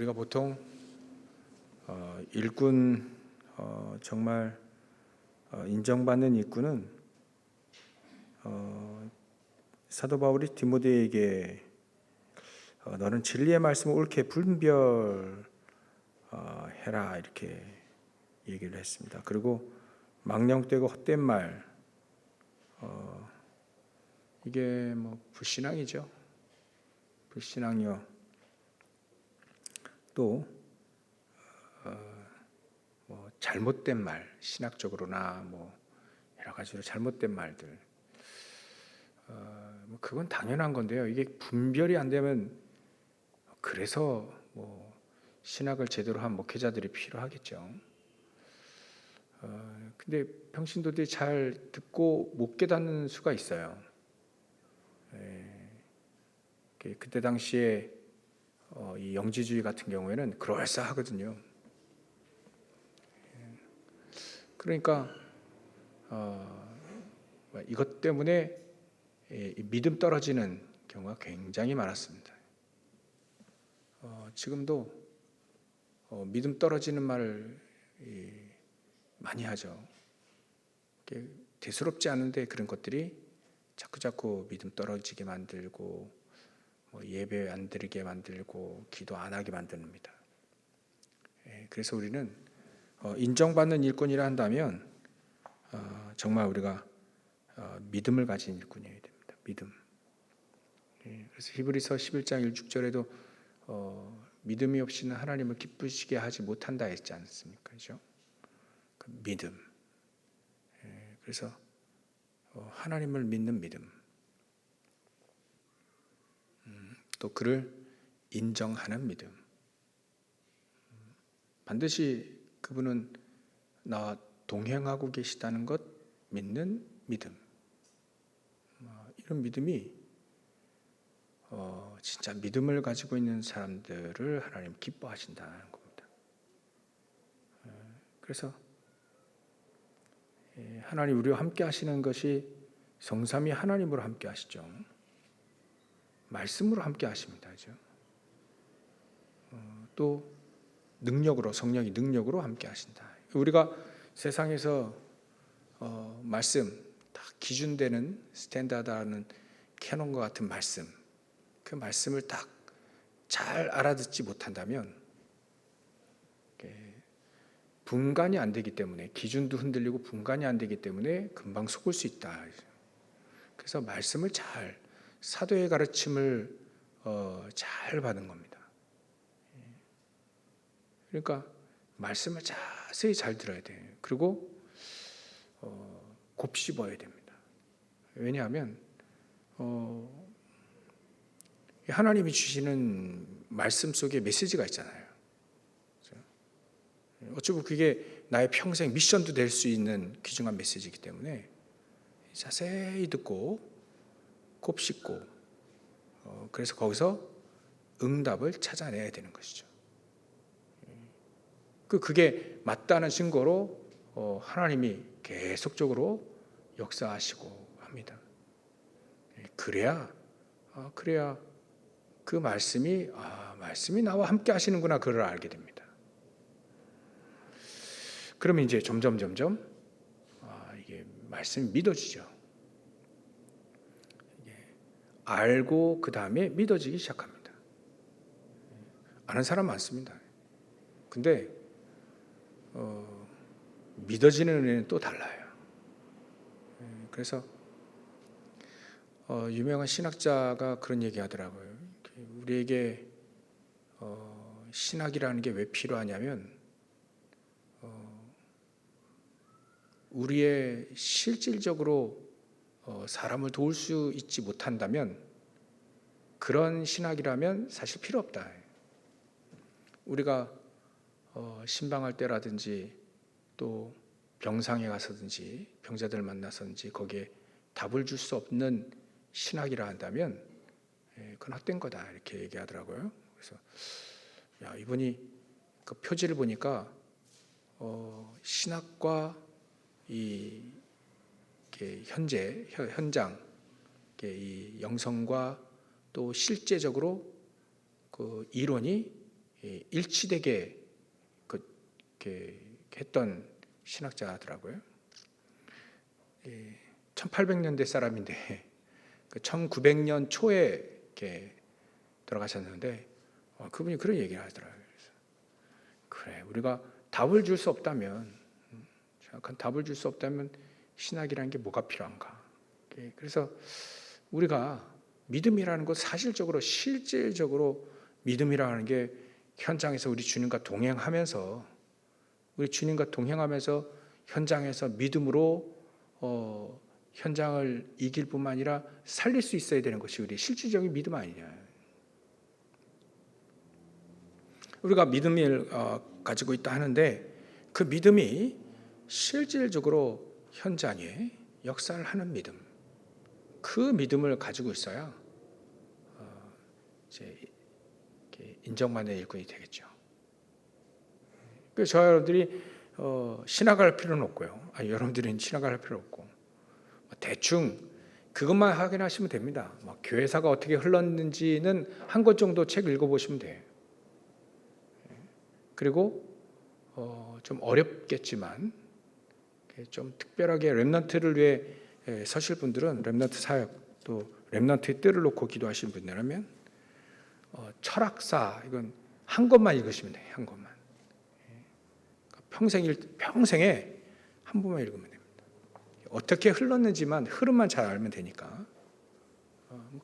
우리가 보통 일꾼 정말 인정받는 일꾼은 사도 바울이 디모데에게 너는 진리의 말씀을 옳게 분별해라 이렇게 얘기를 했습니다. 그리고 망령되고 헛된 말 이게 불신앙이죠. 불신앙이요. 또 잘못된 말, 신학적으로나 여러 가지로 잘못된 말들, 그건 당연한 건데요. 이게 분별이 안 되면 그래서 신학을 제대로 한 목회자들이 필요하겠죠. 근데 평신도들이 잘 듣고 못 깨닫는 수가 있어요. 그때 당시에 이 영지주의 같은 경우에는 그럴싸하거든요. 그러니까 이것 때문에 믿음 떨어지는 경우가 굉장히 많았습니다. 지금도 믿음 떨어지는 말을 많이 하죠. 대수롭지 않은데 그런 것들이 자꾸 믿음 떨어지게 만들고 예배 안 드리게 만들고 기도 안 하게 만듭니다. 그래서 우리는 인정받는 일꾼이라 한다면 정말 우리가 믿음을 가진 일꾼이어야 됩니다. 믿음. 그래서 히브리서 11장 1-6절에도 믿음이 없이는 하나님을 기쁘시게 하지 못한다 했지 않습니까? 그렇죠? 그 믿음. 그래서 하나님을 믿는 믿음. 또 그를 인정하는 믿음. 반드시 그분은 나와 동행하고 계시다는 것 믿는 믿음. 이런 믿음이 진짜 믿음을 가지고 있는 사람들을 하나님 기뻐하신다는 겁니다. 그래서 하나님 우리와 함께 하시는 것이 성삼위 하나님으로 함께 하시죠. 말씀으로 함께 하십니다. 그렇죠? 또 능력으로, 성령이 능력으로 함께 하신다. 우리가 세상에서 말씀 다 기준되는 스탠다드하는 캐논과 같은 말씀, 그 말씀을 딱 잘 알아듣지 못한다면 분간이 안 되기 때문에, 기준도 흔들리고 분간이 안 되기 때문에 금방 속을 수 있다. 그래서 말씀을 잘, 사도의 가르침을 잘 받은 겁니다. 그러니까 말씀을 자세히 잘 들어야 돼요. 그리고 곱씹어야 됩니다. 왜냐하면 하나님이 주시는 말씀 속에 메시지가 있잖아요. 어쩌면 그게 나의 평생 미션도 될 수 있는 귀중한 메시지이기 때문에 자세히 듣고 곱씹고 그래서 거기서 응답을 찾아내야 되는 것이죠. 그게 맞다는 증거로 하나님이 계속적으로 역사하시고 합니다. 그래야 그 말씀이 나와 함께 하시는구나 그걸 알게 됩니다. 그러면 이제 점점 이게 말씀이 믿어지죠. 알고 그 다음에 믿어지기 시작합니다. 아는 사람 많습니다. 근데 믿어지는 은혜는 또 달라요. 그래서 유명한 신학자가 그런 얘기 하더라고요. 우리에게 신학이라는 게 왜 필요하냐면 우리의 실질적으로 사람을 도울 수 있지 못한다면 그런 신학이라면 사실 필요 없다. 우리가 신방할 때라든지 또 병상에 가서든지 병자들을 만나서든지 거기에 답을 줄 수 없는 신학이라 한다면 그건 헛된 거다 이렇게 얘기하더라고요. 그래서 이분이 그 표지를 보니까 신학과 이 현장 이 영성과 또 실제적으로 그 이론이 일치되게 이렇게 했던 신학자더라고요. 1800년대 사람인데 1900년 초에 이렇게 돌아가셨는데 그분이 그런 얘기를 하더라고요. 그래, 우리가 답을 줄 수 없다면, 정확한 답을 줄 수 없다면 신학이라는 게 뭐가 필요한가? 그래서 우리가 믿음이라는 것, 사실적으로 실질적으로 믿음이라는 게 현장에서 우리 주님과 동행하면서 현장에서 믿음으로 현장을 이길 뿐만 아니라 살릴 수 있어야 되는 것이 우리 실질적인 믿음 아니냐. 우리가 믿음을 가지고 있다 하는데 그 믿음이 실질적으로 현장에 역사를 하는 믿음, 그 믿음을 가지고 있어야 이제 인정받는 일꾼이 되겠죠. 그래서 저와 여러분들이 신학할 필요는 없고요. 여러분들은 신학할 필요 없고 대충 그것만 확인하시면 됩니다. 교회사가 어떻게 흘렀는지는 한 권 정도 책 읽어보시면 돼요. 그리고 좀 어렵겠지만 좀 특별하게 렘넌트를 위해 서실 분들은 렘넌트 사역, 또 렘넌트의 뜰을 놓고 기도하시는 분이라면 철학사, 이건 한 권만 읽으시면 돼요. 한 권만. 평생에 한 번만 읽으면 됩니다. 어떻게 흘렀는지만, 흐름만 잘 알면 되니까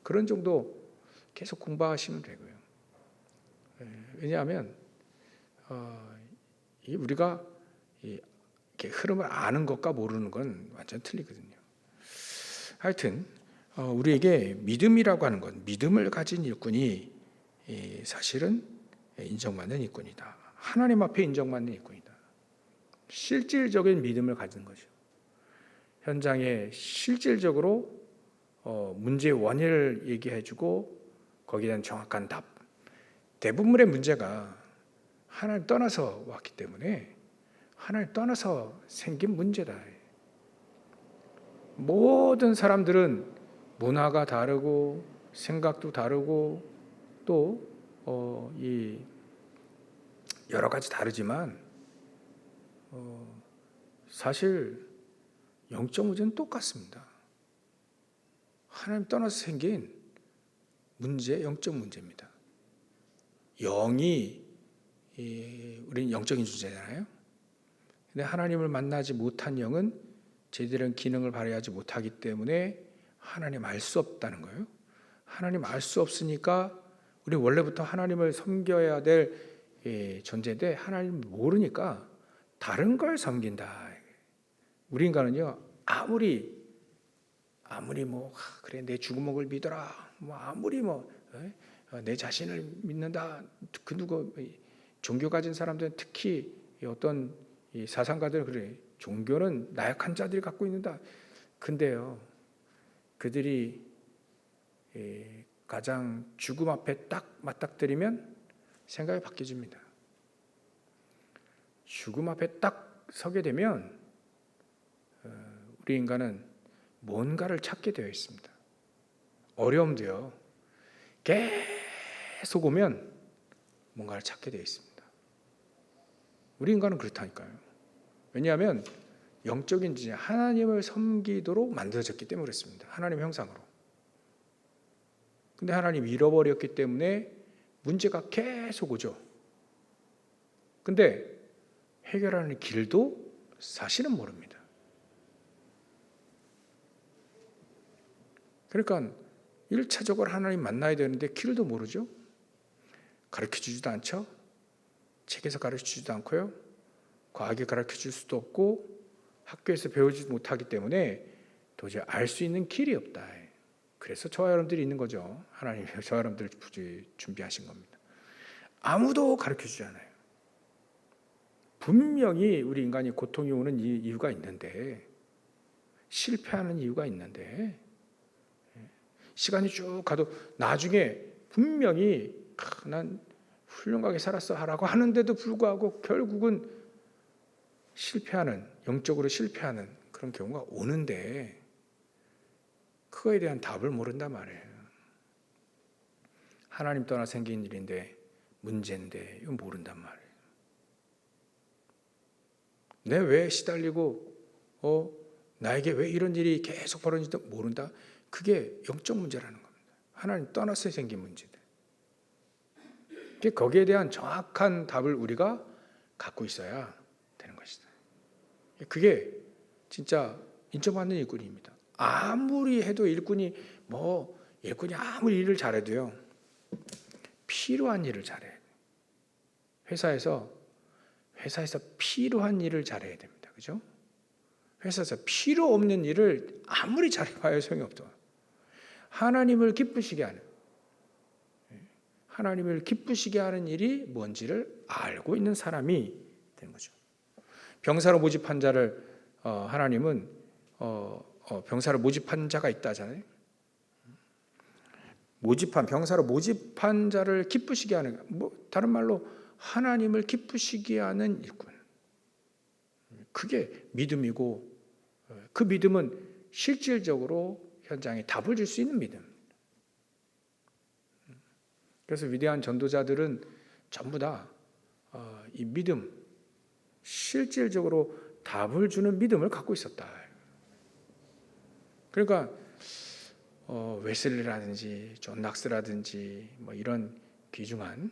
그런 정도 계속 공부하시면 되고요. 왜냐하면 우리가 이렇게 흐름을 아는 것과 모르는 건 완전 틀리거든요. 하여튼 우리에게 믿음이라고 하는 건, 믿음을 가진 일꾼이 사실은 인정받는 일꾼이다. 하나님 앞에 인정받는 일꾼이다. 실질적인 믿음을 가진 거죠. 현장에 실질적으로 문제의 원인을 얘기해주고 거기에 대한 정확한 답. 대부분의 문제가 하나님 떠나서 왔기 때문에 하나님 떠나서 생긴 문제다. 모든 사람들은 문화가 다르고 생각도 다르고 또 이 여러 가지 다르지만 사실 영적 문제는 똑같습니다. 하나님 떠나서 생긴 문제, 영적 문제입니다. 영이 우리는 영적인 존재잖아요. 근데 하나님을 만나지 못한 영은 제대로 기능을 발휘하지 못하기 때문에 하나님 알 수 없다는 거예요. 하나님 알 수 없으니까 우리 원래부터 하나님을 섬겨야 될 존재인데 하나님 모르니까 다른 걸 섬긴다. 우리 인간은요, 아무리 그래 내 죽음을 믿어라, 아무리 내 자신을 믿는다, 그 누구 종교 가진 사람들은 특히 어떤 사상가들은 그래, 종교는 나약한 자들이 갖고 있는다. 근데요, 그들이 가장 죽음 앞에 딱 맞닥뜨리면 생각이 바뀌어집니다. 죽음 앞에 딱 서게 되면 우리 인간은 뭔가를 찾게 되어 있습니다. 어려움도요, 계속 오면 뭔가를 찾게 되어 있습니다. 우리 인간은 그렇다니까요. 왜냐하면 영적인 존재, 하나님을 섬기도록 만들어졌기 때문에 그렇습니다. 하나님 형상으로. 근데 하나님 잃어버렸기 때문에 문제가 계속 오죠. 근데 해결하는 길도 사실은 모릅니다. 그러니까 1차적으로 하나님 만나야 되는데 길도 모르죠. 가르쳐주지도 않죠. 책에서 가르쳐주지도 않고요. 과학이 가르쳐줄 수도 없고 학교에서 배우지 못하기 때문에 도저히 알 수 있는 길이 없다. 그래서 저와 여러분들이 있는 거죠. 하나님이 저와 여러분들을 준비하신 겁니다. 아무도 가르쳐주지 않아요. 분명히 우리 인간이 고통이 오는 이유가 있는데, 실패하는 이유가 있는데, 시간이 쭉 가도 나중에 분명히 난 훌륭하게 살았어 라고 하는데도 불구하고 결국은 실패하는, 영적으로 실패하는 그런 경우가 오는데 그거에 대한 답을 모른단 말이에요. 하나님 떠나 생긴 일인데 문제인데 이거 모른단 말이에요. 내 왜 시달리고 나에게 왜 이런 일이 계속 벌어지는지도 모른다. 그게 영적 문제라는 겁니다. 하나님 떠나서 생긴 문제들. 거기에 대한 정확한 답을 우리가 갖고 있어야 되는 것이다. 그게 진짜 인정받는 일꾼입니다. 아무리 해도 일꾼이 아무리 일을 잘해도요, 필요한 일을 잘해야 돼요. 회사에서 필요한 일을 잘해야 됩니다. 그죠? 회사에서 필요 없는 일을 아무리 잘해봐야 소용이 없죠. 하나님을 기쁘시게 하는 일이 뭔지를 알고 있는 사람이 되는 거죠. 병사로 모집한 자를 하나님은 병사로 모집한 자가 있다잖아요. 병사로 모집한 자를 기쁘시게 하는, 다른 말로 하나님을 기쁘시게 하는 일꾼. 그게 믿음이고, 그 믿음은 실질적으로 현장에 답을 줄 수 있는 믿음. 그래서 위대한 전도자들은 전부 다 이 믿음, 실질적으로 답을 주는 믿음을 갖고 있었다. 그러니까 웨슬리라든지 존 낙스라든지 이런 귀중한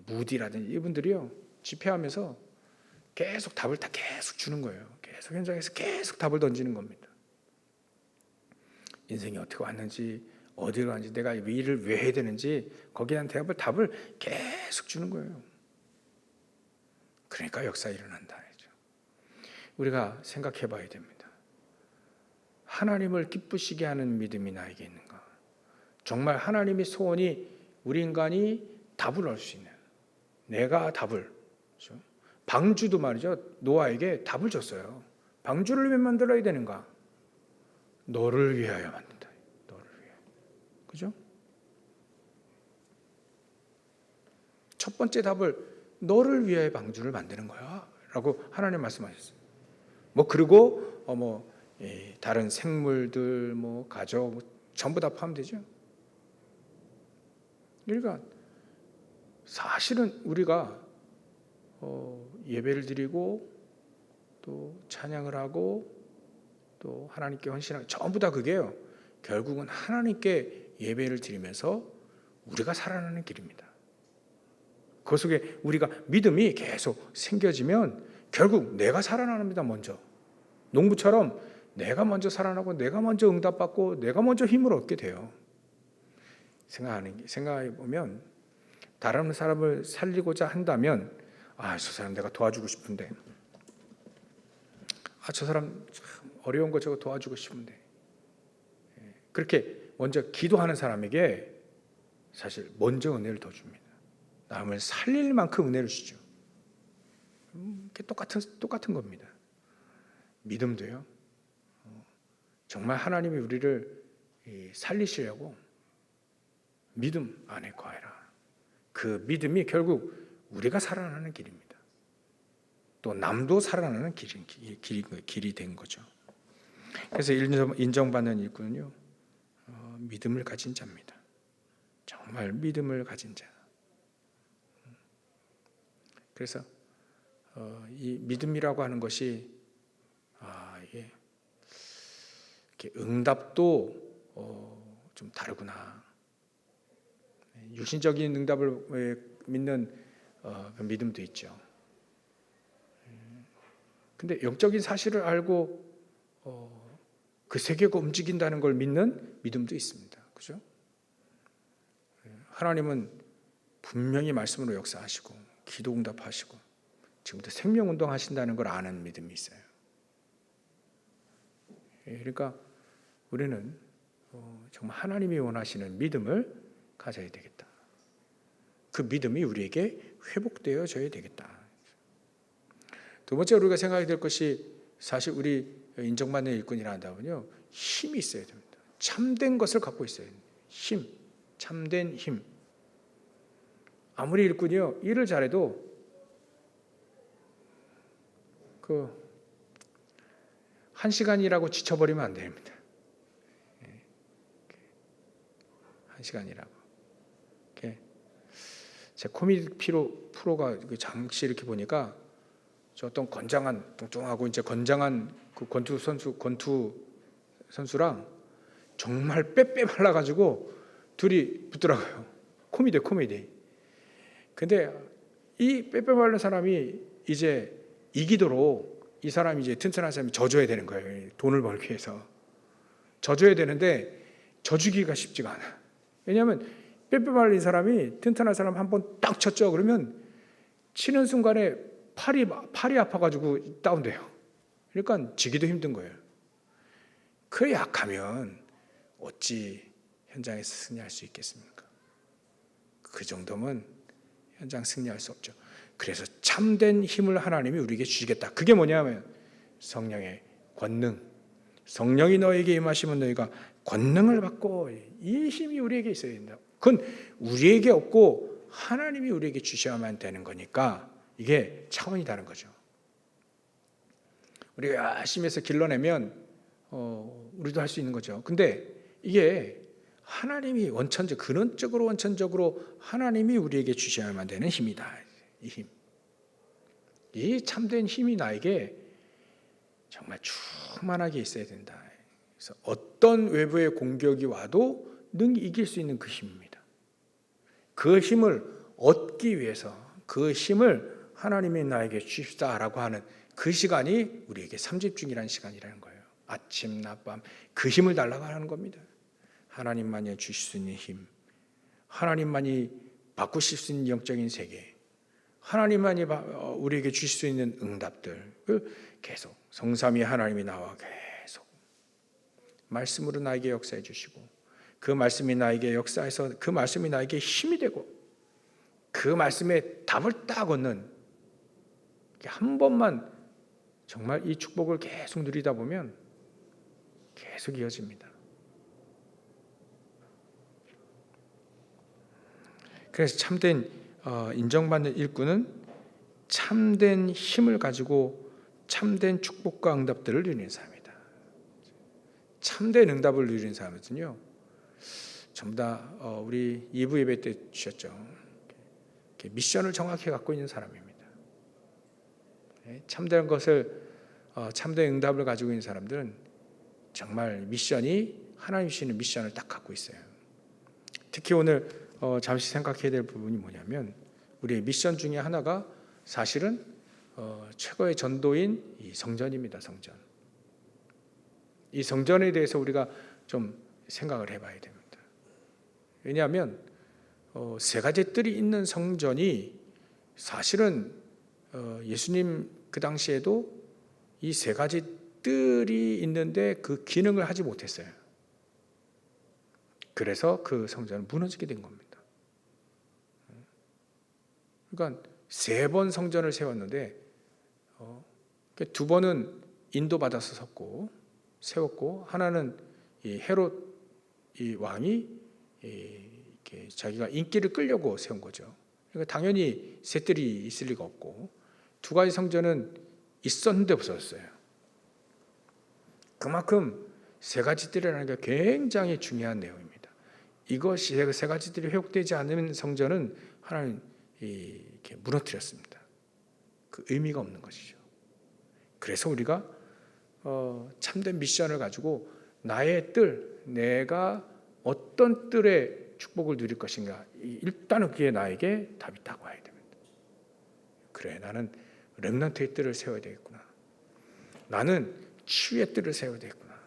무디라든지 이분들이요, 집회하면서 계속 답을 계속 주는 거예요. 계속 현장에서 계속 답을 던지는 겁니다. 인생이 어떻게 왔는지, 어디로 갔는지, 내가 이 일을 왜 해야 되는지 거기에 대한 답을 계속 주는 거예요. 그러니까 역사 일어난다. 우리가 생각해 봐야 됩니다. 하나님을 기쁘시게 하는 믿음이 나에게 있는가? 정말 하나님의 소원이 우리 인간이 답을 얻을 수 있는, 내가 답을, 그렇죠? 방주도 말이죠, 노아에게 답을 줬어요. 방주를 왜 만들어야 되는가? 너를 위하여 만든다. 너를 위하여. 그죠? 첫 번째 답을 너를 위하여 방주를 만드는 거야 라고 하나님 말씀하셨어요. 그리고 다른 생물들, 가족 전부 다 포함되죠. 그러니까 사실은 우리가 예배를 드리고 또 찬양을 하고 또 하나님께 헌신하고 전부 다 그게요, 결국은 하나님께 예배를 드리면서 우리가 살아나는 길입니다. 그 속에 우리가 믿음이 계속 생겨지면 결국 내가 살아납니다. 먼저 농부처럼 내가 먼저 살아나고 내가 먼저 응답받고 내가 먼저 힘을 얻게 돼요. 생각해 보면 다른 사람을 살리고자 한다면, 저 사람 내가 도와주고 싶은데, 저 사람 참 어려운 거 저거 도와주고 싶은데, 그렇게 먼저 기도하는 사람에게 사실 먼저 은혜를 더 줍니다. 남을 살릴 만큼 은혜를 주죠. 똑같은 겁니다. 믿음도요, 정말 하나님이 우리를 살리시려고 믿음 안에 거하라. 그 믿음이 결국 우리가 살아나는 길입니다. 또 남도 살아나는 길이 된 거죠. 그래서 인정받는 일꾼은요, 믿음을 가진 자입니다. 정말 믿음을 가진 자. 그래서 이 믿음이라고 하는 것이 이게 응답도 좀 다르구나. 육신적인 응답을 믿는 그 믿음도 있죠. 근데 영적인 사실을 알고 그 세계가 움직인다는 걸 믿는 믿음도 있습니다. 그죠? 하나님은 분명히 말씀으로 역사하시고 기도 응답하시고 지금부터 생명운동 하신다는 걸 아는 믿음이 있어요. 그러니까 우리는 정말 하나님이 원하시는 믿음을 가져야 되겠다. 그 믿음이 우리에게 회복되어져야 되겠다. 두 번째 우리가 생각해야 될 것이, 사실 우리 인정받는 일꾼이라 한다면요, 힘이 있어야 됩니다. 참된 것을 갖고 있어야 됩니다. 힘, 참된 힘. 아무리 일꾼이요, 일을 잘해도 한 시간이라고 지쳐버리면 안 됩니다. 한 시간이라고. 제 코미디 프로가 그 잠시 이렇게 보니까 저 어떤 건장한 뚱뚱하고 이제 건장한 그 권투 선수랑 정말 빼빼 말라가지고 둘이 붙더라고요. 코미디. 근데 이 빼빼 말른 사람이 이제 이기도록 이 사람이 이제 튼튼한 사람이 져줘야 되는 거예요. 돈을 벌기 위해서 져줘야 되는데 져주기가 쉽지가 않아. 왜냐하면 빼빼 말린 사람이 튼튼한 사람 한 번 딱 쳤죠. 그러면 치는 순간에 팔이 아파가지고 다운돼요. 그러니까 지기도 힘든 거예요. 그 약하면 어찌 현장에서 승리할 수 있겠습니까? 그 정도면 현장 승리할 수 없죠. 그래서 참된 힘을 하나님이 우리에게 주시겠다. 그게 뭐냐면 성령의 권능. 성령이 너에게 임하시면 너희가 권능을 받고, 이 힘이 우리에게 있어야 된다. 그건 우리에게 없고 하나님이 우리에게 주셔야만 되는 거니까 이게 차원이 다른 거죠. 우리가 열심히 해서 길러내면 우리도 할 수 있는 거죠. 근데 이게 하나님이 근원적으로 원천적으로 하나님이 우리에게 주셔야만 되는 힘이다. 이 힘. 이 참된 힘이 나에게 정말 충만하게 있어야 된다. 그래서 어떤 외부의 공격이 와도 능히 이길 수 있는 그 힘입니다. 그 힘을 얻기 위해서 그 힘을 하나님이 나에게 주십사라고 하는 그 시간이 우리에게 삼집중이라는 시간이라는 거예요. 아침, 낮밤 그 힘을 달라고 하는 겁니다. 하나님만이 주실 수 있는 힘, 하나님만이 바꾸실 수 있는 영적인 세계, 하나님만이 우리에게 주실 수 있는 응답들, 계속 성삼위 하나님이 나와 계속 말씀으로 나에게 역사해 주시고, 그 말씀이 나에게 역사해서 그 말씀이 나에게 힘이 되고, 그 말씀에 답을 딱 얻는, 한 번만 정말 이 축복을 계속 누리다 보면 계속 이어집니다. 그래서 참된 인정받는 일꾼은 참된 힘을 가지고 참된 축복과 응답들을 누리는 사람이다. 참된 응답을 누리는 사람은요, 전부 다 우리 2부 예배 때 주셨죠. 미션을 정확히 갖고 있는 사람입니다. 참된 것을, 참된 응답을 가지고 있는 사람들은 정말 미션이, 하나님 주시는 미션을 딱 갖고 있어요. 특히 오늘 잠시 생각해야 될 부분이 뭐냐면, 우리의 미션 중에 하나가 사실은 최고의 전도인 이 성전입니다. 성전. 이 성전에 대해서 우리가 좀 생각을 해봐야 됩니다. 왜냐하면 세 가지 뜰이 있는 성전이 사실은 예수님 그 당시에도 이 세 가지 뜰이 있는데 그 기능을 하지 못했어요. 그래서 그 성전은 무너지게 된 겁니다. 그러니까 3번 성전을 세웠는데 2번은 인도받아서 세웠고 하나는 이 헤롯 이 왕이 이렇게 자기가 인기를 끌려고 세운 거죠. 그러니까 당연히 세 뜰이 있을 리가 없고, 2가지 성전은 있었는데 없었어요. 그만큼 3가지 뜰이라는 게 굉장히 중요한 내용입니다. 이것이 3가지 뜰이 회복되지 않는 성전은 하나님 이렇게 무너뜨렸습니다. 그 의미가 없는 것이죠. 그래서 우리가 참된 미션을 가지고 나의 뜰, 내가 어떤 뜰의 축복을 누릴 것인가, 일단은 그게 나에게 답이 딱 와야 됩니다. 그래, 나는 렘넌트의 뜰을 세워야 되겠구나. 나는 치유의 뜰을 세워야 되겠구나.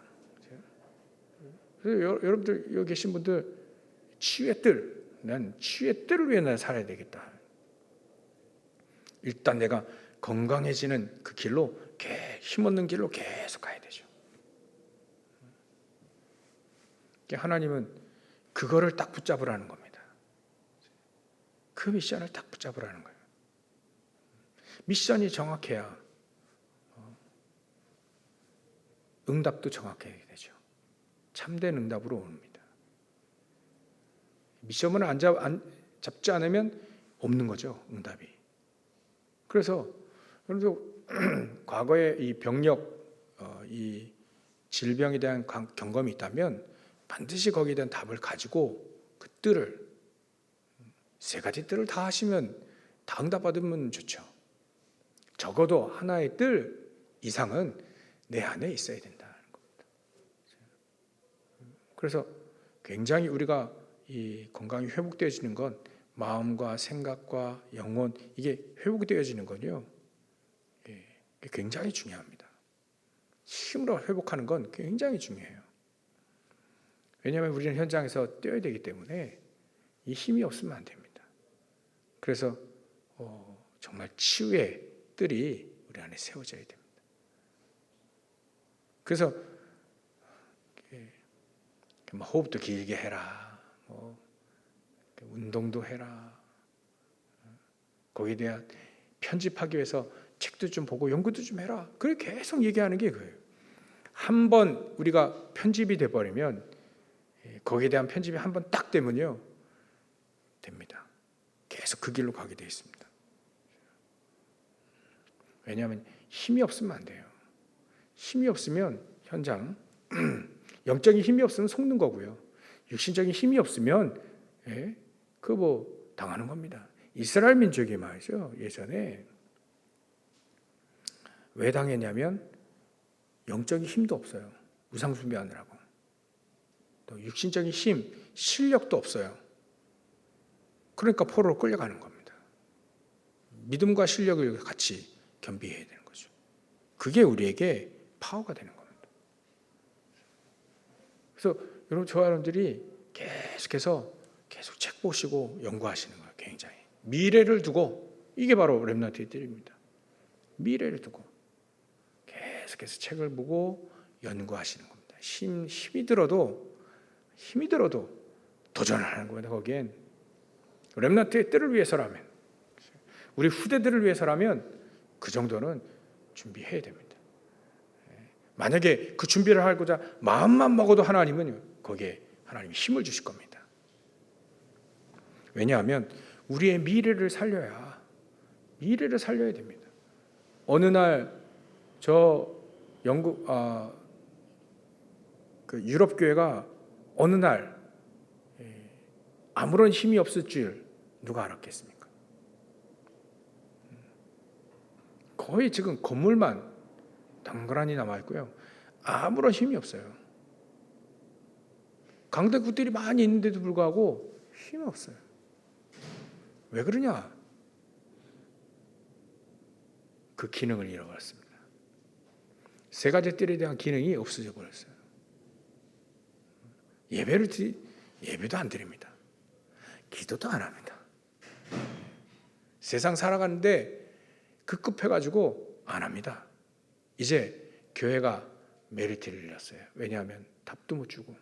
그래서 여러분들 여기 계신 분들, 치유의 뜰, 난 치유의 뜰을 위해 난 살아야 되겠다. 일단 내가 건강해지는 그 길로, 힘없는 길로 계속 가야 되죠. 하나님은 그거를 딱 붙잡으라는 겁니다. 그 미션을 딱 붙잡으라는 거예요. 미션이 정확해야 응답도 정확하게 되죠. 참된 응답으로 옵니다. 미션을 안 잡지 않으면 없는 거죠, 응답이. 그래서 여러분도 과거에 이 병력, 이 질병에 대한 경험이 있다면 반드시 거기에 대한 답을 가지고 그 뜰을 세 가지 뜰을 다 하시면 다 응답받으면 좋죠. 적어도 하나의 뜰 이상은 내 안에 있어야 된다는 겁니다. 그래서 굉장히 우리가 이 건강이 회복되어지는 건 마음과 생각과 영혼 이게 회복되어지는 건요. 굉장히 중요합니다. 힘으로 회복하는 건 굉장히 중요해요. 왜냐하면 우리는 현장에서 뛰어야 되기 때문에 이 힘이 없으면 안 됩니다. 그래서 정말 치유의 뜰이 우리 안에 세워져야 됩니다. 그래서 호흡도 길게 해라, 운동도 해라, 거기에 대한 편집하기 위해서 책도 좀 보고 연구도 좀 해라. 그렇게 계속 얘기하는 게 그거예요. 한번 우리가 편집이 돼버리면 거기에 대한 편집이 한번 딱 되면요 됩니다. 계속 그 길로 가게 되어 있습니다. 왜냐하면 힘이 없으면 안 돼요. 힘이 없으면 현장 영적인 힘이 없으면 속는 거고요. 육신적인 힘이 없으면 당하는 겁니다. 이스라엘 민족이 말이죠. 예전에 왜 당했냐면 영적인 힘도 없어요. 우상 숭배하느라고. 또 육신적인 힘, 실력도 없어요. 그러니까 포로로 끌려가는 겁니다. 믿음과 실력을 같이 겸비해야 되는 거죠. 그게 우리에게 파워가 되는 겁니다. 그래서 여러분, 저와 여러분들이 계속해서 계속 책 보시고 연구하시는 거예요. 굉장히 미래를 두고, 이게 바로 렘넌트의 뜰입니다. 미래를 두고 계속해서 책을 보고 연구하시는 겁니다. 힘이 들어도 도전을 하는 겁니다. 거기엔 렘넌트의 뜰을 위해서라면, 우리 후대들을 위해서라면 그 정도는 준비해야 됩니다. 만약에 그 준비를 하고자 마음만 먹어도 하나님은 거기에 하나님이 힘을 주실 겁니다. 왜냐하면 우리의 미래를 살려야 됩니다. 어느 날 저 영국 유럽 교회가 어느 날 아무런 힘이 없을 줄 누가 알았겠습니까? 거의 지금 건물만 덩그러니 남아있고요. 아무런 힘이 없어요. 강대국들이 많이 있는데도 불구하고 힘이 없어요. 왜 그러냐? 그 기능을 잃어버렸습니다. 세 가지 뜰에 대한 기능이 없어져 버렸어요. 예배도 안 드립니다. 기도도 안 합니다. 세상 살아가는데 급급해가지고 안 합니다. 이제 교회가 메리트를 잃었어요. 왜냐하면 답도 못 주고,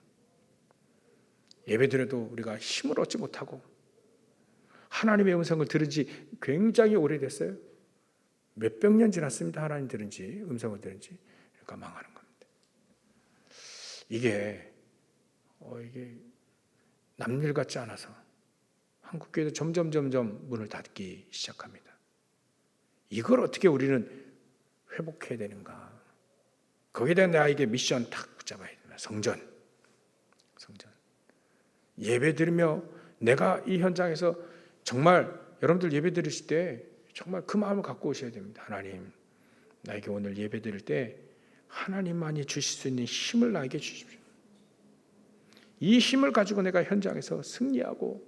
예배드려도 우리가 힘을 얻지 못하고, 하나님의 음성을 들은 지 굉장히 오래됐어요. 몇백 년 지났습니다. 하나님 들은 지, 음성을 들은 지. 그러니까 망하는 겁니다. 이게 남일 같지 않아서 한국교회도 점점 문을 닫기 시작합니다. 이걸 어떻게 우리는 회복해야 되는가? 거기에 대한 나에게 미션 딱 붙잡아야 됩니다. 성전. 예배 드리며 내가 이 현장에서 정말 여러분들 예배 드리실 때 정말 그 마음을 갖고 오셔야 됩니다. 하나님, 나에게 오늘 예배 드릴 때 하나님만이 주실 수 있는 힘을 나에게 주십시오. 이 힘을 가지고 내가 현장에서 승리하고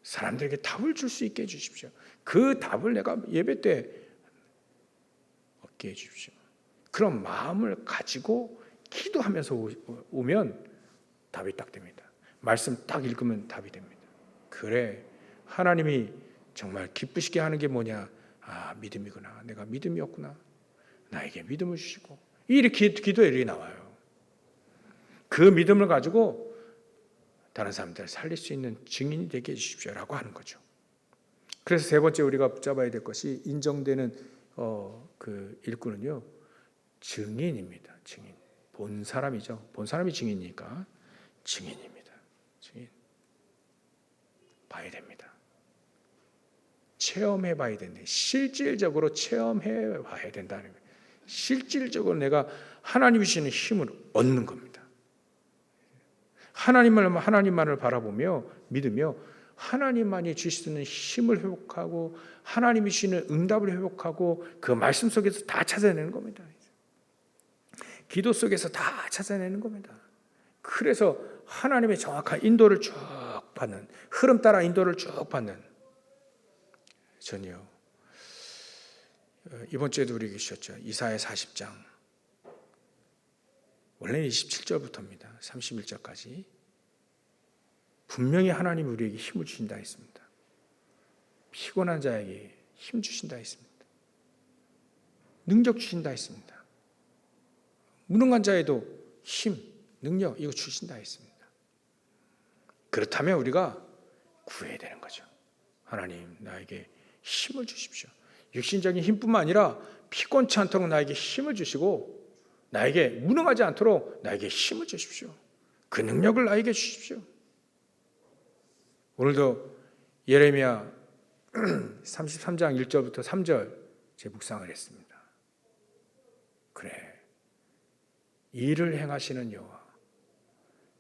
사람들에게 답을 줄 수 있게 해주십시오. 그 답을 내가 예배 때 얻게 해주십시오. 그런 마음을 가지고 기도하면서 오면 답이 딱 됩니다. 말씀 딱 읽으면 답이 됩니다. 그래, 하나님이 정말 기쁘시게 하는 게 뭐냐? 믿음이구나. 내가 믿음이 없구나. 나에게 믿음을 주시고. 이렇게 기도에 이렇게 나와요. 그 믿음을 가지고 다른 사람들을 살릴 수 있는 증인이 되게 해주십시오라고 하는 거죠. 그래서 세 번째 우리가 붙잡아야 될 것이 인정되는 그 일꾼은요, 증인입니다. 증인. 본 사람이죠. 본 사람이 증인이니까 증인입니다. 증인. 봐야 됩니다. 체험해 봐야 된다. 실질적으로 체험해 봐야 된다는 거예요. 실질적으로 내가 하나님이 주시는 힘을 얻는 겁니다. 하나님만을 바라보며 믿으며 하나님만이 주시는 힘을 회복하고 하나님이 주시는 응답을 회복하고 그 말씀 속에서 다 찾아내는 겁니다. 기도 속에서 다 찾아내는 겁니다. 그래서 하나님의 정확한 인도를 쭉 받는, 흐름 따라 인도를 쭉 받는. 전요 이번 주에도 우리 계셨죠. 이사야 40장 원래는 27절부터입니다. 31절까지 분명히 하나님이 우리에게 힘을 주신다 했습니다. 피곤한 자에게 힘 주신다 했습니다. 능력 주신다 했습니다. 무능한 자에도 힘, 능력 이거 주신다 했습니다. 그렇다면 우리가 구해야 되는 거죠. 하나님 나에게 힘을 주십시오. 육신적인 힘뿐만 아니라 피곤치 않도록 나에게 힘을 주시고 나에게 무능하지 않도록 나에게 힘을 주십시오. 그 능력을 나에게 주십시오. 오늘도 예레미야 33장 1절부터 3절 제 묵상을 했습니다. 그래, 일을 행하시는 여호와,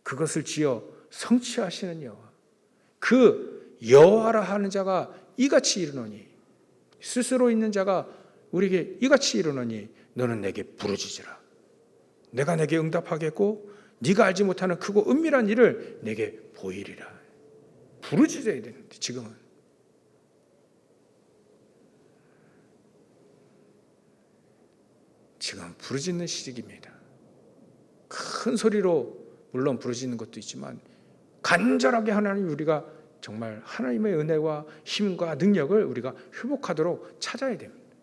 그것을 지어 성취하시는 여호와, 그 여호와라 하는 자가 이같이 이르노니, 스스로 있는 자가 우리에게 이같이 이르노니 너는 내게 부르짖으라. 내가 내게 응답하겠고 네가 알지 못하는 크고 은밀한 일을 내게 보이리라. 부르짖어야 되는데 지금은 부르짖는 시기입니다. 큰 소리로 물론 부르짖는 것도 있지만 간절하게 하나님 우리가 정말 하나님의 은혜와 힘과 능력을 우리가 회복하도록 찾아야 됩니다.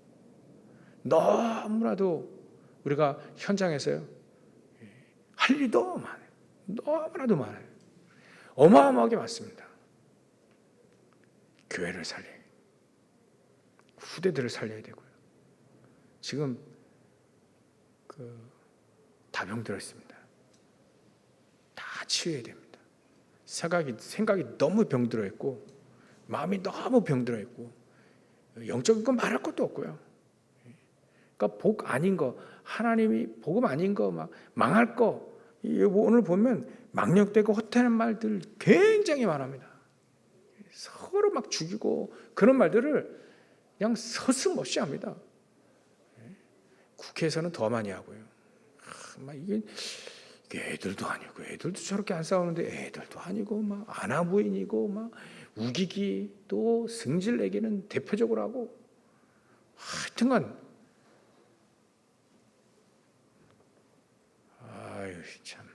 너무나도 우리가 현장에서요 할 일이 너무 많아요. 너무나도 많아요. 어마어마하게 많습니다. 교회를 살려야 돼요. 후대들을 살려야 되고요. 지금 다 병들어 있습니다. 다 치유해야 됩니다. 생각이 너무 병들어 있고 마음이 너무 병들어 있고 영적인 건 말할 것도 없고요. 그러니까 복 아닌 거, 하나님이 복음 아닌 거, 막 망할 거, 오늘 보면 망령되고 헛되는 말들 굉장히 많습니다. 서로 막 죽이고 그런 말들을 그냥 서슴없이 합니다. 국회에서는 더 많이 하고요. 막 이게 애들도 아니고, 애들도 저렇게 안 싸우는데 애들도 아니고, 막 아나부인이고, 막 우기기 또 승질 내기는 대표적으로 하고, 하여튼간 아유 참,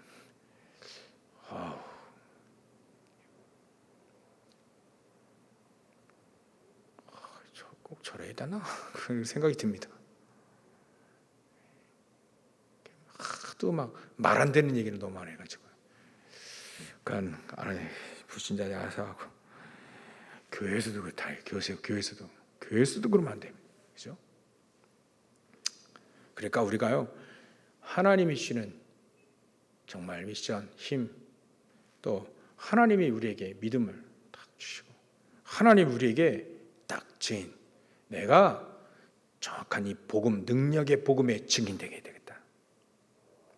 꼭 저래야 되나 그런 생각이 듭니다. 또 막 말 안 되는 얘기를 너무 많이 해가지고, 그러니까 불신자들 알아서 하고, 교회에서도 그렇다. 교회에서도 그러면 안 됩니다. 그렇죠? 그러니까 우리가요 하나님이 주시는 정말 미션, 힘, 또 하나님이 우리에게 믿음을 딱 주시고, 하나님 우리에게 딱 증인, 내가 정확한 이 복음, 능력의 복음의 증인되게 되겠다.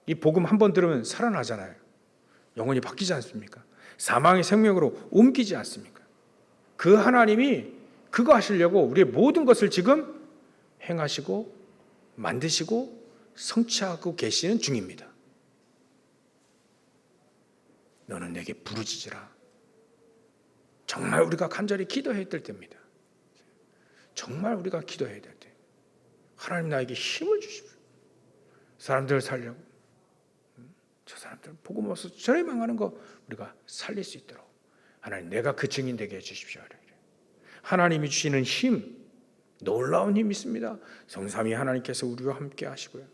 이 복음 한 번 들으면 살아나잖아요. 영혼이 바뀌지 않습니까? 사망의 생명으로 옮기지 않습니까? 그 하나님이 그거 하시려고 우리의 모든 것을 지금 행하시고 만드시고 성취하고 계시는 중입니다. 너는 내게 부르짖으라. 정말 우리가 간절히 기도해야 될 때입니다. 정말 우리가 기도해야 될 때, 하나님 나에게 힘을 주십시오. 사람들을 살려고, 저 사람들 복음 없어 저래 망하는 거 우리가 살릴 수 있도록 하나님 내가 그 증인 되게 해주십시오. 하나님이 주시는 힘, 놀라운 힘이 있습니다. 성삼위 하나님께서 우리와 함께 하시고요.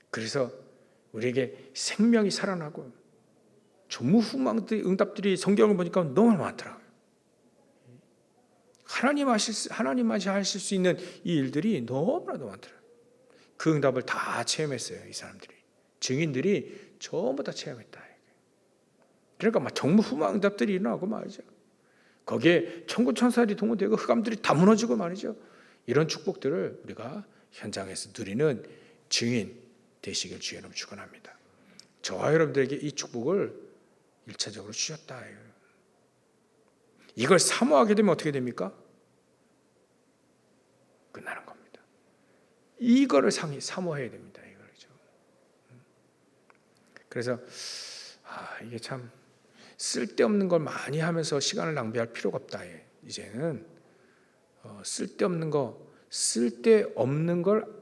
그래서 우리에게 생명이 살아나고 조무후망들이 응답들이 성경을 보니까 너무 많더라고요. 하나님만이 하실 수 있는 이 일들이 너무나도 많더라고요. 그 응답을 다 체험했어요. 이 사람들이, 증인들이 전부 다 체험했다. 그러니까 막 정무후망 응답들이 일어나고 말이죠. 거기에 천군천사들이 동원되고 흑암들이 다 무너지고 말이죠. 이런 축복들을 우리가 현장에서 누리는 증인 되시길 주의 이름으로 축원합니다. 저와 여러분들에게 이 축복을 일차적으로 주셨다. 이걸 사모하게 되면 어떻게 됩니까? 끝나는 겁니다. 이거를 사모해야 됩니다. 이거죠. 그래서 이게 참 쓸데없는 걸 많이 하면서 시간을 낭비할 필요가 없다. 이제는 쓸데없는 걸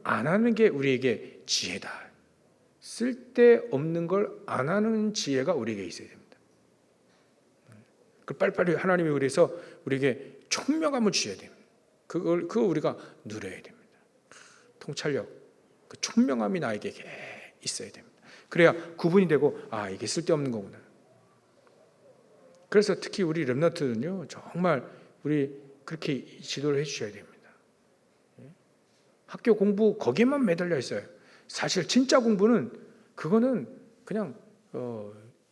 안 하는 게 우리에게 지혜다. 쓸데없는 걸 안 하는 지혜가 우리에게 있어야 됩니다. 그 빨리빨리 하나님이 우리에게 총명함을 주셔야 됩니다. 그거 우리가 누려야 됩니다. 통찰력, 그 총명함이 나에게 있어야 됩니다. 그래야 구분이 되고 이게 쓸데없는 거구나. 그래서 특히 우리 렘넌트는요, 정말 우리 그렇게 지도를 해주셔야 됩니다. 학교 공부 거기에만 매달려 있어요. 사실 진짜 공부는 그거는 그냥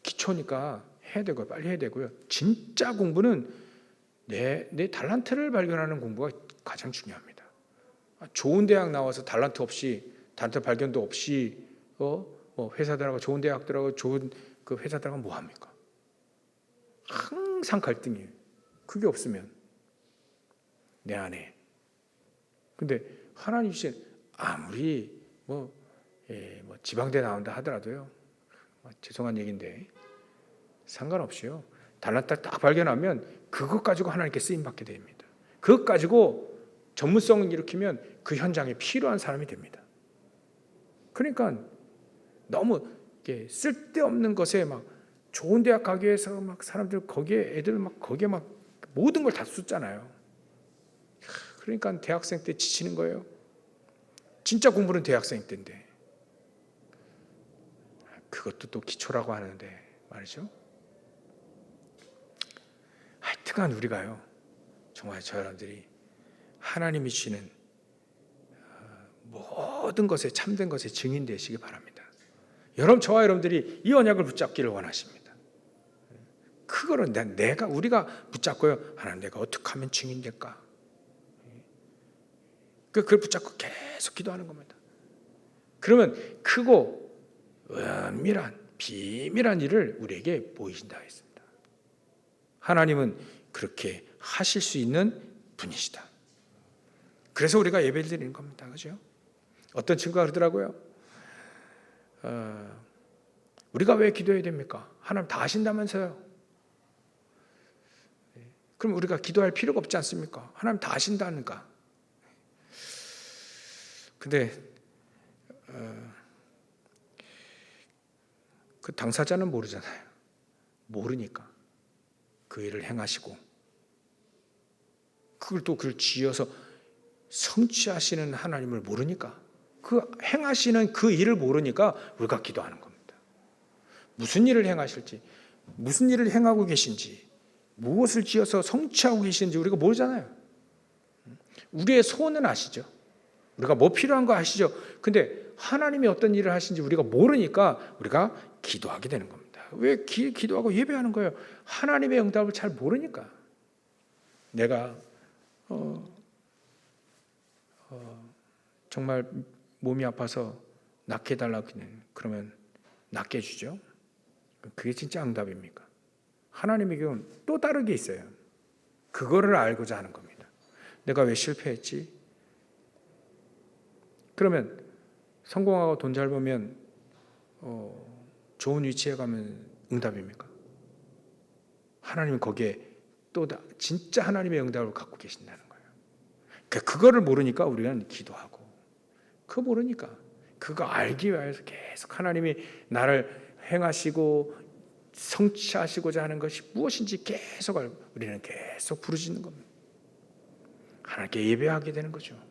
기초니까 해야 되고요, 빨리 해야 되고요. 진짜 공부는 내 달란트를 발견하는 공부가 가장 중요합니다. 좋은 대학 나와서 달란트 발견도 없이 회사 들어가고 좋은 대학 들어가고 좋은 그 회사 들어가면 뭐 합니까? 항상 갈등이에요. 그게 없으면 내 안에. 근데 하나님 주신 아무리 지방대 나온다 하더라도요, 죄송한 얘기인데 상관없이요, 달란트를 딱 발견하면 그것 가지고 하나님께 쓰임 받게 됩니다. 그것 가지고 전문성을 일으키면 그 현장에 필요한 사람이 됩니다. 그러니까 너무 쓸데없는 것에 막 좋은 대학 가기 위해서 막 사람들 애들 거기에 모든 걸 다 쏟잖아요. 그러니까 대학생 때 지치는 거예요. 진짜 공부는 대학생 때인데 그것도 또 기초라고 하는데 말이죠. 하여튼간 우리가요, 정말 저 여러분들이 하나님이 주시는 모든 것에 참된 것에 증인 되시기 바랍니다. 저와 여러분들이 이 언약을 붙잡기를 원하십니다. 그거를 우리가 붙잡고요, 하나님 내가 어떻게 하면 증인 될까? 그걸 붙잡고 계속 기도하는 겁니다. 그러면 크고 은밀한 비밀한 일을 우리에게 보이신다 했습니다. 하나님은 그렇게 하실 수 있는 분이시다. 그래서 우리가 예배를 드리는 겁니다. 그죠? 어떤 친구가 그러더라고요. 우리가 왜 기도해야 됩니까? 하나님 다 하신다면서요. 그럼 우리가 기도할 필요가 없지 않습니까? 하나님 다 하신다니까. 근데 그 당사자는 모르잖아요. 모르니까 그 일을 행하시고 그걸 지어서 성취하시는 하나님을 모르니까, 그 행하시는 그 일을 모르니까 우리가 기도하는 겁니다. 무슨 일을 행하실지, 무슨 일을 행하고 계신지, 무엇을 지어서 성취하고 계신지 우리가 모르잖아요. 우리의 소원은 아시죠? 우리가 뭐 필요한 거 아시죠? 근데 하나님이 어떤 일을 하신지 우리가 모르니까 우리가 기도하게 되는 겁니다. 왜 기도하고 예배하는 거예요? 하나님의 응답을 잘 모르니까. 내가 정말 몸이 아파서 낫게 해달라고 그러면 낫게 해주죠. 그게 진짜 응답입니까? 하나님에게는 또 다른 게 있어요. 그거를 알고자 하는 겁니다. 내가 왜 실패했지? 그러면 성공하고 돈 잘 벌면 좋은 위치에 가면 응답입니까? 하나님은 거기에 또 진짜 하나님의 응답을 갖고 계신다는 거예요. 그거를 모르니까 우리는 기도하고, 그거 모르니까 그거 알기 위해서 계속 하나님이 나를 행하시고 성취하시고자 하는 것이 무엇인지 계속 알고 우리는 계속 부르짖는 겁니다. 하나님께 예배하게 되는 거죠.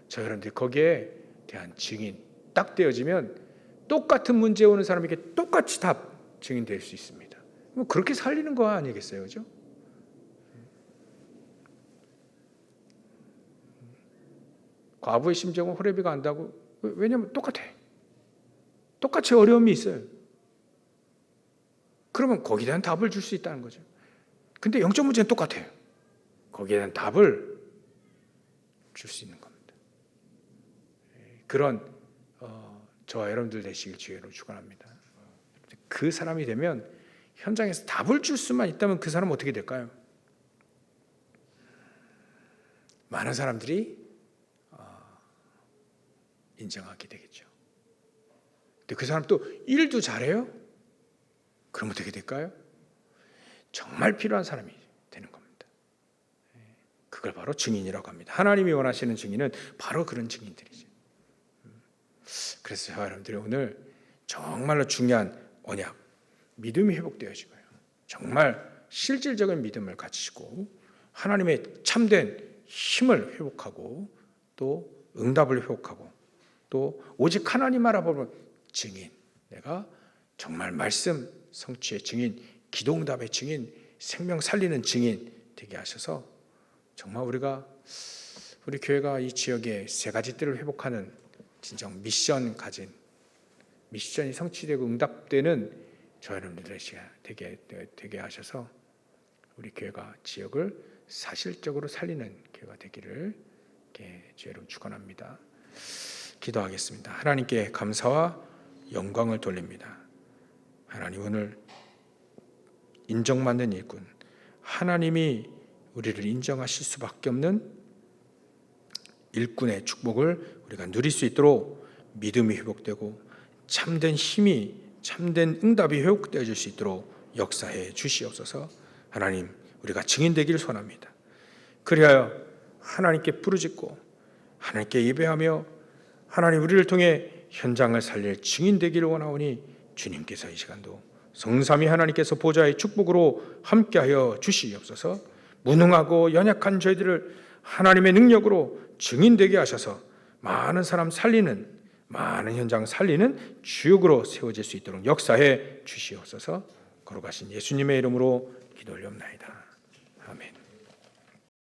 저 여러분들 거기에 대한 증인 딱 되어지면 똑같은 문제 오는 사람에게 똑같이 답 증인될 수 있습니다. 그렇게 살리는 거 아니겠어요, 그죠? 과부의 심정은 호레비가 안다고. 왜냐하면 똑같이 어려움이 있어요. 그러면 거기에 대한 답을 줄 수 있다는 거죠. 근데 영적 문제는 똑같아요. 거기에 대한 답을 줄 수 있는 겁니다. 그런 저와 여러분들 되시길 주의로 축원합니다. 그 사람이 되면 현장에서 답을 줄 수만 있다면 그 사람은 어떻게 될까요? 많은 사람들이 인정하게 되겠죠. 근데 그 사람 또 일도 잘해요? 그럼 어떻게 될까요? 정말 필요한 사람이 되는 겁니다. 그걸 바로 증인이라고 합니다. 하나님이 원하시는 증인은 바로 그런 증인들이죠. 그래서 여러분들이 오늘 정말로 중요한 언약, 믿음이 회복되어지고요. 정말 실질적인 믿음을 가지시고 하나님의 참된 힘을 회복하고 또 응답을 회복하고 또 오직 하나님 알아보는 증인, 내가 정말 말씀 성취의 증인, 기도 응답의 증인, 생명 살리는 증인 되게 하셔서 정말 우리 교회가 이 지역의 세 가지 뜰을 회복하는 진정 미션 가진, 미션이 성취되고 응답되는 저 여러분들의 시간 되게 하셔서 우리 교회가 지역을 사실적으로 살리는 교회가 되기를 주 여러분 축원합니다. 기도하겠습니다. 하나님께 감사와 영광을 돌립니다. 하나님, 오늘 인정받는 일꾼, 하나님이 우리를 인정하실 수밖에 없는 일꾼의 축복을 우리가 누릴 수 있도록 믿음이 회복되고 참된 힘이, 참된 응답이 회복되어질 수 있도록 역사해 주시옵소서. 하나님, 우리가 증인되기를 소원합니다. 그리하여 하나님께 부르짖고 하나님께 예배하며 하나님 우리를 통해 현장을 살릴 증인되기를 원하오니 주님께서 이 시간도 성삼위 하나님께서 보좌의 축복으로 함께하여 주시옵소서. 무능하고 연약한 저희들을 하나님의 능력으로 증인되게 하셔서 많은 사람 살리는, 많은 현장 살리는 주역으로 세워질 수 있도록 역사해 주시옵소서. 거룩하신 예수님의 이름으로 기도 올리옵나이다.